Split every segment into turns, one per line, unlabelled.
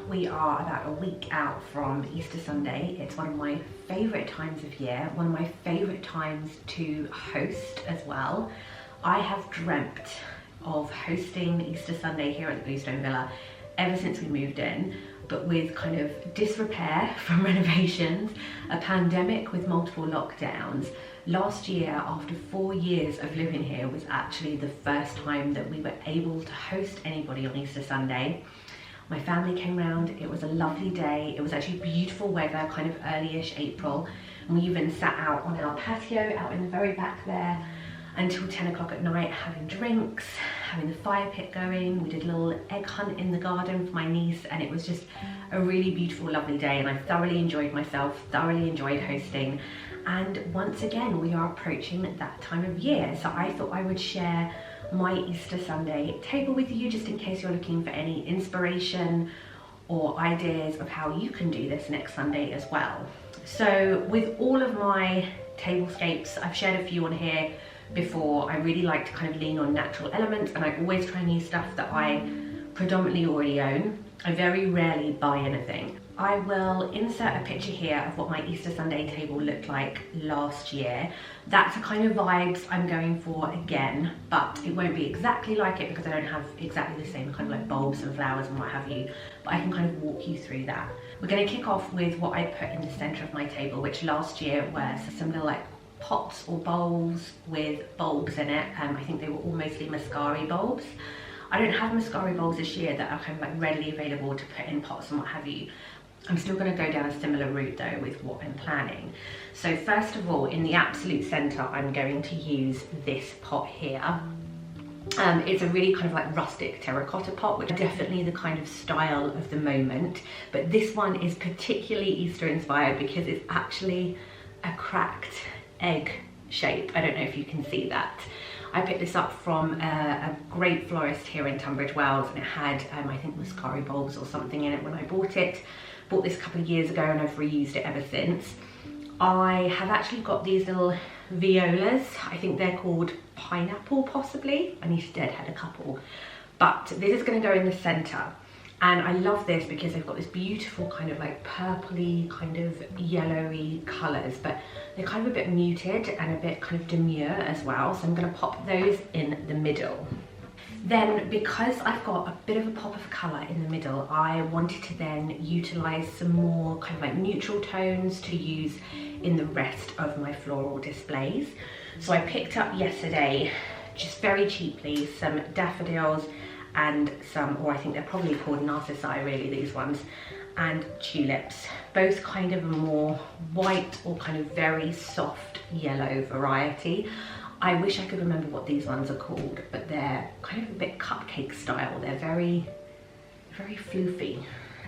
We are about a week out from Easter Sunday. It's one of my favourite times of year, one of my favourite times to host as well. I have dreamt of hosting Easter Sunday here at the Bluestone Villa ever since we moved in, but with kind of disrepair from renovations, a pandemic with multiple lockdowns. Last year, after 4 years of living here, was actually the first time that we were able to host anybody on Easter Sunday. My family came round, it was a lovely day. It was actually beautiful weather, kind of early-ish April. And we even sat out on our patio, out in the very back there, until 10 o'clock at night, having drinks, having the fire pit going. We did a little egg hunt in the garden for my niece, and it was just a really beautiful, lovely day. And I thoroughly enjoyed myself, thoroughly enjoyed hosting. And once again, we are approaching that time of year. So I thought I would share my Easter Sunday table with you, just in case you're looking for any inspiration or ideas of how you can do this next Sunday as well. So with all of my tablescapes, I've shared a few on here before. I really like to kind of lean on natural elements, and I always try and use stuff that I predominantly already own. I very rarely buy anything. I will insert a picture here of what my Easter Sunday table looked like last year. That's the kind of vibes I'm going for again, but it won't be exactly like it because I don't have exactly the same kind of like bulbs and flowers and what have you, but I can kind of walk you through that. We're going to kick off with what I put in the center of my table, which last year was some little like pots or bowls with bulbs in it. I think they were all mostly mascari bulbs. I don't have mascari bowls this year that are kind of like readily available to put in pots and what have you. I'm still going to go down a similar route though with what I'm planning. So first of all, in the absolute center, I'm going to use this pot here. It's a really kind of like rustic terracotta pot, which is definitely the kind of style of the moment. But this one is particularly Easter inspired because it's actually a cracked egg shape. I don't know if you can see that. I picked this up from a great florist here in Tunbridge Wells, and it had, I think, mascari bulbs or something in it when I bought it. Bought this a couple of years ago and I've reused it ever since. I have actually got these little violas. I think they're called pineapple possibly. I need to deadhead a couple. But this is going to go in the center. And I love this because they've got this beautiful kind of like purpley, kind of yellowy colours, but they're kind of a bit muted and a bit kind of demure as well. So I'm going to pop those in the middle. Then, because I've got a bit of a pop of colour in the middle, I wanted to then utilise some more kind of like neutral tones to use in the rest of my floral displays. So I picked up yesterday, just very cheaply, some daffodils and some, or I think they're probably called narcissi really, these ones, and tulips, both kind of a more white or kind of very soft yellow variety. I wish I could remember what these ones are called, but they're kind of a bit cupcake style. They're very, very floofy.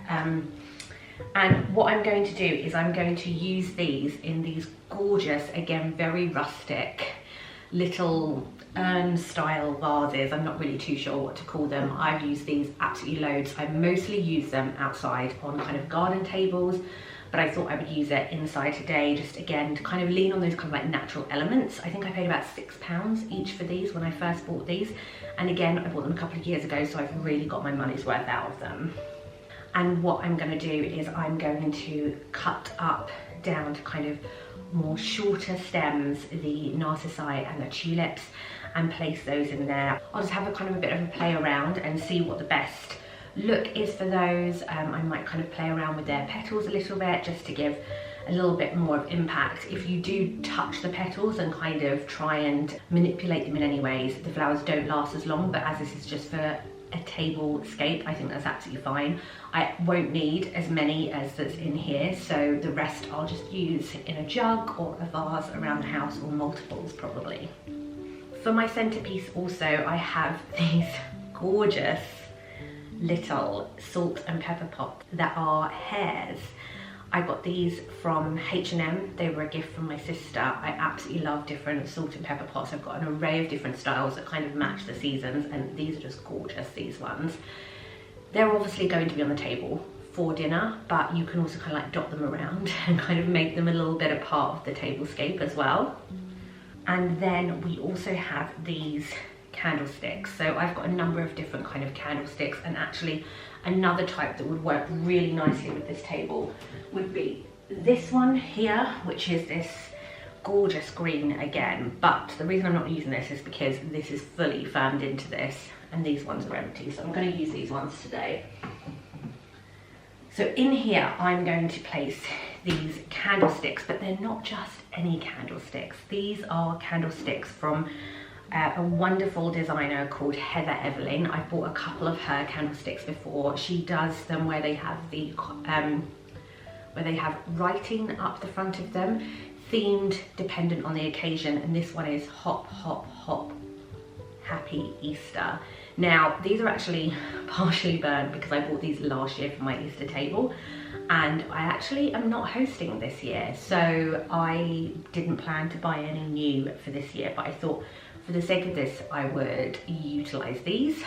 And what I'm going to do is I'm going to use these in these gorgeous, again, very rustic little urn style vases. I'm not really too sure what to call them. I've used these absolutely loads. I mostly use them outside on kind of garden tables, but I thought I would use it inside today, just again to kind of lean on those kind of like natural elements. I think I paid about £6 each for these when I first bought these, and again I bought them a couple of years ago, so I've really got my money's worth out of them. And what I'm going to do is I'm going to cut up down to kind of more shorter stems, the narcissi and the tulips, and place those in there. I'll just have a kind of a bit of a play around and see what the best look is for those. I might kind of play around with their petals a little bit just to give a little bit more of impact. If you do touch the petals and kind of try and manipulate them in any ways, the flowers don't last as long, but as this is just for a tablescape, I think that's absolutely fine. I won't need as many as that's in here, so the rest I'll just use in a jug or a vase around the house, or multiples probably. For my centerpiece also, I have these gorgeous little salt and pepper pots that are hairs. I got these from H&M. They were a gift from my sister. I absolutely love different salt and pepper pots. I've got an array of different styles that kind of match the seasons, and these are just gorgeous, these ones. They're obviously going to be on the table for dinner, but you can also kind of like dot them around and kind of make them a little bit a part of the tablescape as well. And then we also have these candlesticks. So I've got a number of different kind of candlesticks, and actually another type that would work really nicely with this table would be this one here, which is this gorgeous green again. But the reason I'm not using this is because this is fully firmed into this and these ones are empty, so I'm going to use these ones today. So in here I'm going to place these candlesticks, but they're not just any candlesticks. These are candlesticks from a wonderful designer called Heather Evelyn. I've bought a couple of her candlesticks before. She does them where they have the where they have writing up the front of them, themed dependent on the occasion, and this one is hop hop hop happy Easter. Now these are actually partially burned because I bought these last year for my Easter table, and I actually am not hosting this year, so I didn't plan to buy any new for this year, but I thought for the sake of this I would utilize these.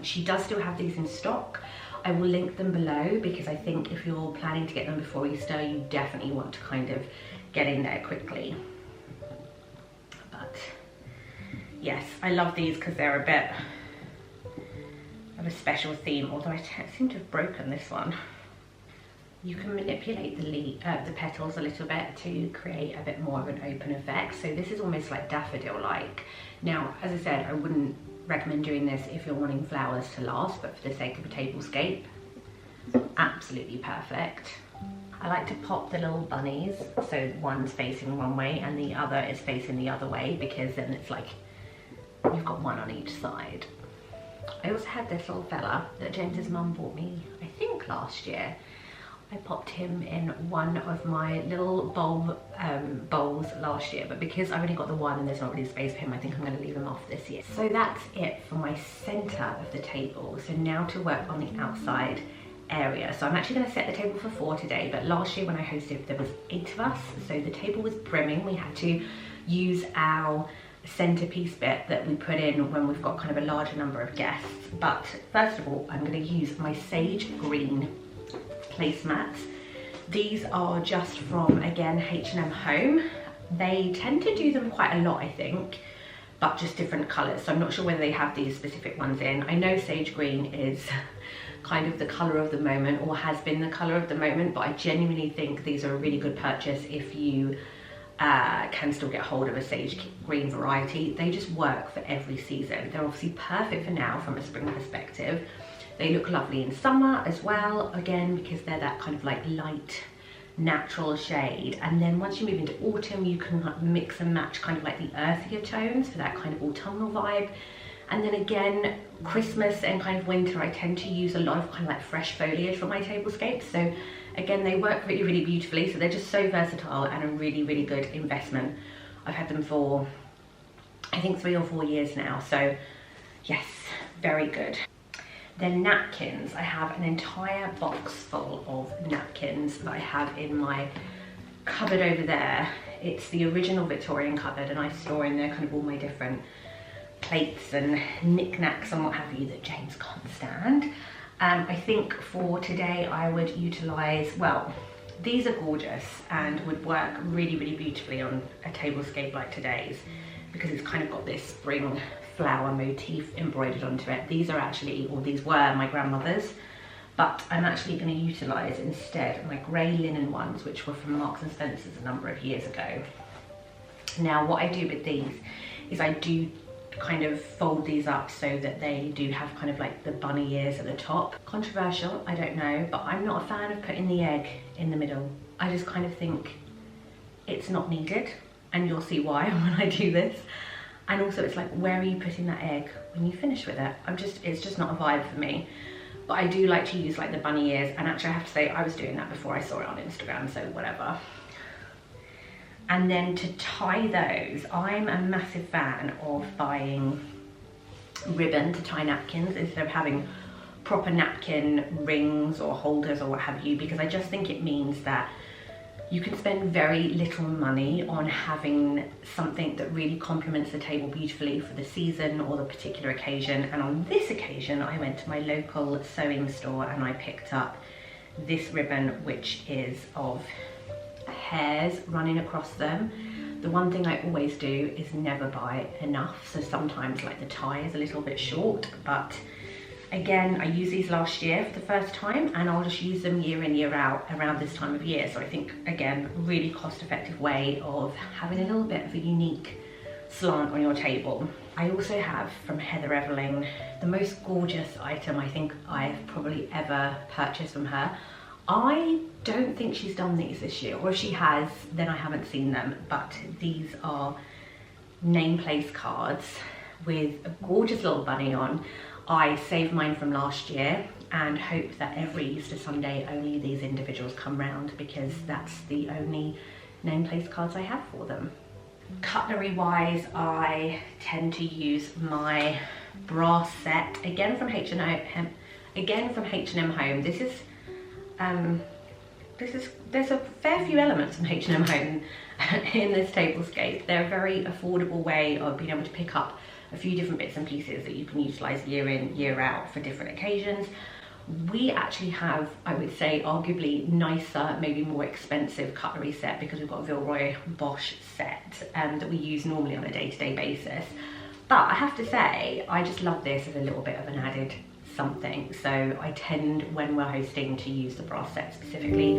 She does still have these in stock. I will link them below because I think if you're planning to get them before Easter, you definitely want to kind of get in there quickly. But yes, I love these because they're a bit of a special theme, although I seem to have broken this one. You can manipulate the petals a little bit to create a bit more of an open effect. So this is almost like daffodil-like. Now, as I said, I wouldn't recommend doing this if you're wanting flowers to last, but for the sake of a tablescape, absolutely perfect. I like to pop the little bunnies, so one's facing one way and the other is facing the other way, because then it's like you've got one on each side. I also had this little fella that James's mum bought me, I think last year. I popped him in one of my little bowls last year, but because I've only got the one and there's not really space for him, I think I'm going to leave him off this year. So that's it for my center of the table. So now to work on the outside area. So I'm actually going to set the table for 4 today, but last year when I hosted there was 8 of us, so the table was brimming. We had to use our centerpiece bit that we put in when we've got kind of a larger number of guests. But first of all, I'm going to use my sage green placemats. These are just from, again, H&M Home. They tend to do them quite a lot, I think, but just different colors. So I'm not sure whether they have these specific ones in. I know sage green is kind of the color of the moment, or has been the color of the moment, but I genuinely think these are a really good purchase if you can still get hold of a sage green variety. They just work for every season. They're obviously perfect for now from a spring perspective. They look lovely in summer as well, again, because they're that kind of like light, natural shade. And then once you move into autumn, you can mix and match kind of like the earthier tones for that kind of autumnal vibe. And then again, Christmas and kind of winter, I tend to use a lot of kind of like fresh foliage for my tablescapes. So again, they work really, really beautifully. So they're just so versatile and a really, really good investment. I've had them for, I think, 3 or 4 years now. So yes, very good. Then napkins. I have an entire box full of napkins that I have in my cupboard over there. It's the original Victorian cupboard, and I store in there kind of all my different plates and knickknacks and what have you that James can't stand. I think for today I would utilize, well, these are gorgeous and would work really, really beautifully on a tablescape like today's, because it's kind of got this spring flower motif embroidered onto it. These are actually, or these were my grandmother's, but I'm actually going to utilize instead my grey linen ones, which were from Marks and Spencer's a number of years ago. Now what I do with these is I do kind of fold these up so that they do have kind of like the bunny ears at the top. Controversial, I don't know, but I'm not a fan of putting the egg in the middle. I just kind of think it's not needed, and you'll see why when I do this. And also it's like, where are you putting that egg when you finish with it? It's just not a vibe for me. But I do like to use like the bunny ears, and actually I have to say I was doing that before I saw it on Instagram, so whatever. And then to tie those, I'm a massive fan of buying ribbon to tie napkins instead of having proper napkin rings or holders or what have you, because I just think it means that you can spend very little money on having something that really complements the table beautifully for the season or the particular occasion. And on this occasion, I went to my local sewing store and I picked up this ribbon, which is of hairs running across them. The one thing I always do is never buy enough. So sometimes like the tie is a little bit short, but again, I used these last year for the first time, and I'll just use them year in, year out around this time of year. So I think, again, really cost-effective way of having a little bit of a unique slant on your table. I also have from Heather Everling the most gorgeous item I think I've probably ever purchased from her. I don't think she's done these this year, or if she has, then I haven't seen them, but these are name place cards with a gorgeous little bunny on. I saved mine from last year and hope that every Easter Sunday only these individuals come round, because that's the only name place cards I have for them. Cutlery wise, I tend to use my brass set, again from H&M Home. There's a fair few elements from H&M Home in this tablescape. They're a very affordable way of being able to pick up a few different bits and pieces that you can utilize year in, year out for different occasions. We actually have, I would say, arguably nicer, maybe more expensive cutlery set, because we've got a Villeroy Bosch set that we use normally on a day-to-day basis. But I have to say, I just love this as a little bit of an added something. So I tend, when we're hosting, to use the brass set specifically.